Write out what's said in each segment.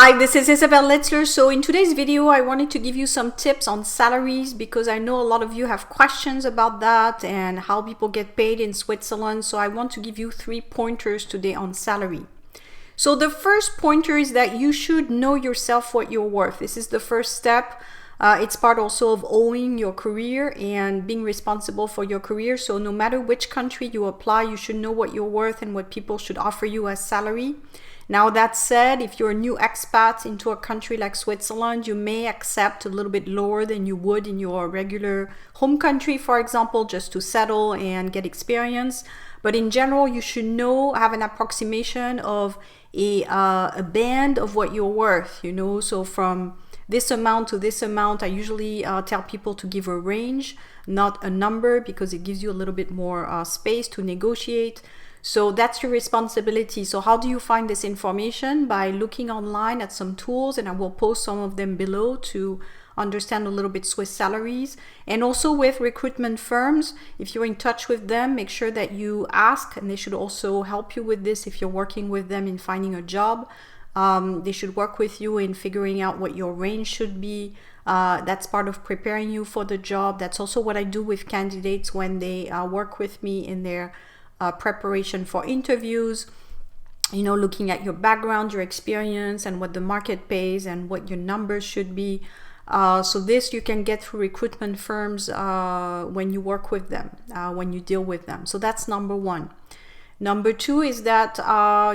Hi, this is Isabel Litzler. So in today's video, I wanted to give you some tips on salaries because I know a lot of you have questions about that and how people get paid in Switzerland. So I want to give you 3 pointers today on salary. So the first pointer is that you should know yourself what you're worth. This is the first step. It's part also of owning your career and being responsible for your career. So no matter which country you apply, you should know what you're worth and what people should offer you as salary. Now that said, if you're a new expat into a country like Switzerland, you may accept a little bit lower than you would in your regular home country, for example, just to settle and get experience. But in general, you should have an approximation of a band of what you're worth, so from this amount to this amount. I usually tell people to give a range, not a number, because it gives you a little bit more space to negotiate. So that's your responsibility. So how do you find this information? By looking online at some tools, and I will post some of them below to understand a little bit Swiss salaries. And also with recruitment firms, if you're in touch with them, make sure that you ask, and they should also help you with this if you're working with them in finding a job. They should work with you in figuring out what your range should be. That's part of preparing you for the job. That's also what I do with candidates when they work with me in their preparation for interviews, looking at your background, your experience, and what the market pays and what your numbers should be. So this you can get through recruitment firms when you work with them, when you deal with them. So that's number one. Number two is that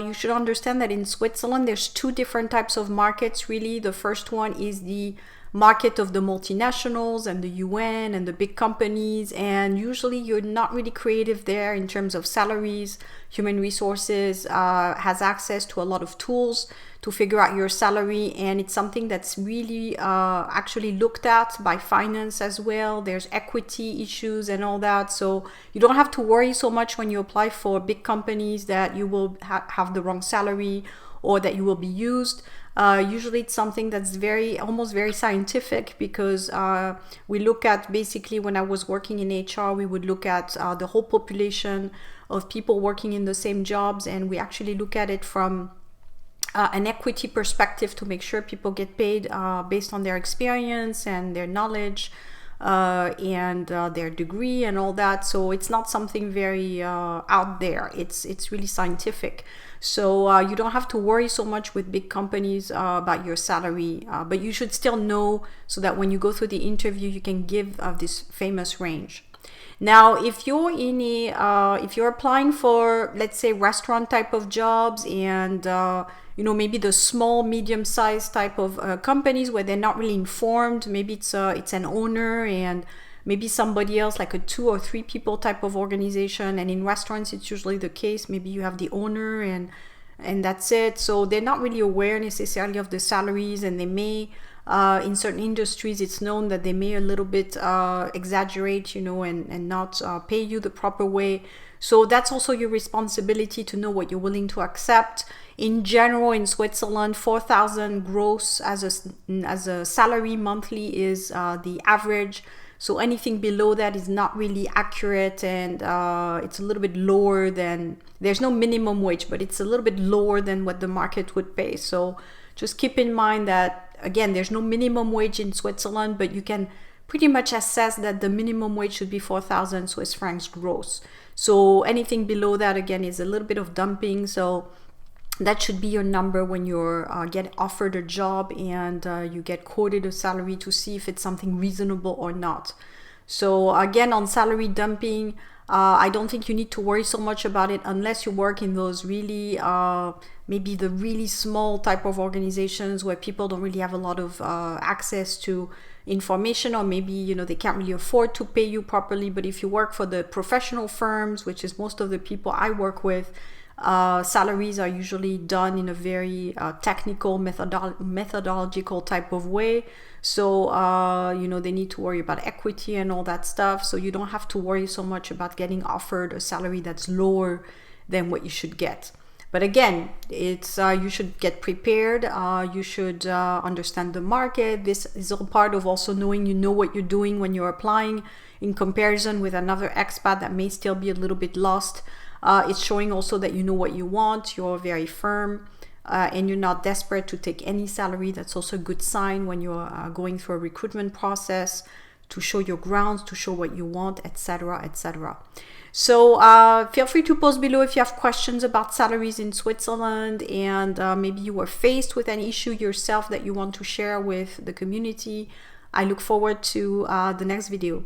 you should understand that in Switzerland, there's 2 different types of markets, really. The first one is the market of the multinationals and the UN and the big companies, and usually you're not really creative there in terms of salaries. Human resources has access to a lot of tools to figure out your salary, and it's something that's really actually looked at by finance as well. There's equity issues and all that, so you don't have to worry so much when you apply for big companies that you will have the wrong salary or that you will be used. Usually it's something that's almost very scientific, because we look at, basically when I was working in HR, we would look at the whole population of people working in the same jobs, and we actually look at it from an equity perspective to make sure people get paid based on their experience and their knowledge and their degree and all that. So it's not something very out there. It's really scientific. So you don't have to worry so much with big companies about your salary, but you should still know so that when you go through the interview, you can give this famous range. Now, if you're if you're applying for, let's say, restaurant type of jobs, and maybe the small, medium-sized type of companies where they're not really informed, maybe it's an owner and maybe somebody else, like a 2 or 3 people type of organization. And in restaurants, it's usually the case. Maybe you have the owner and that's it. So they're not really aware necessarily of the salaries, and they may, in certain industries, it's known that they may a little bit exaggerate, and not pay you the proper way. So that's also your responsibility to know what you're willing to accept. In general, in Switzerland, 4,000 gross as a salary monthly is the average. So anything below that is not really accurate, and it's a little bit lower than, there's no minimum wage, but it's a little bit lower than what the market would pay. So just keep in mind that, again, there's no minimum wage in Switzerland, but you can pretty much assess that the minimum wage should be 4,000 Swiss francs gross. So anything below that, again, is a little bit of dumping. So that should be your number when you're get offered a job and you get quoted a salary, to see if it's something reasonable or not. So again, on salary dumping, I don't think you need to worry so much about it unless you work in those really, maybe the really small type of organizations where people don't really have a lot of access to information, or maybe they can't really afford to pay you properly. But if you work for the professional firms, which is most of the people I work with, salaries are usually done in a very technical, methodological type of way. So they need to worry about equity and all that stuff. So you don't have to worry so much about getting offered a salary that's lower than what you should get. But again, it's you should get prepared. You should understand the market. This is all part of also knowing what you're doing when you're applying, in comparison with another expat that may still be a little bit lost. It's showing also that you know what you want. You're very firm. and you're not desperate to take any salary. That's also a good sign when you're going through a recruitment process, to show your grounds, to show what you want, etc., etc. So feel free to post below if you have questions about salaries in Switzerland, and maybe you were faced with an issue yourself that you want to share with the community. I look forward to the next video.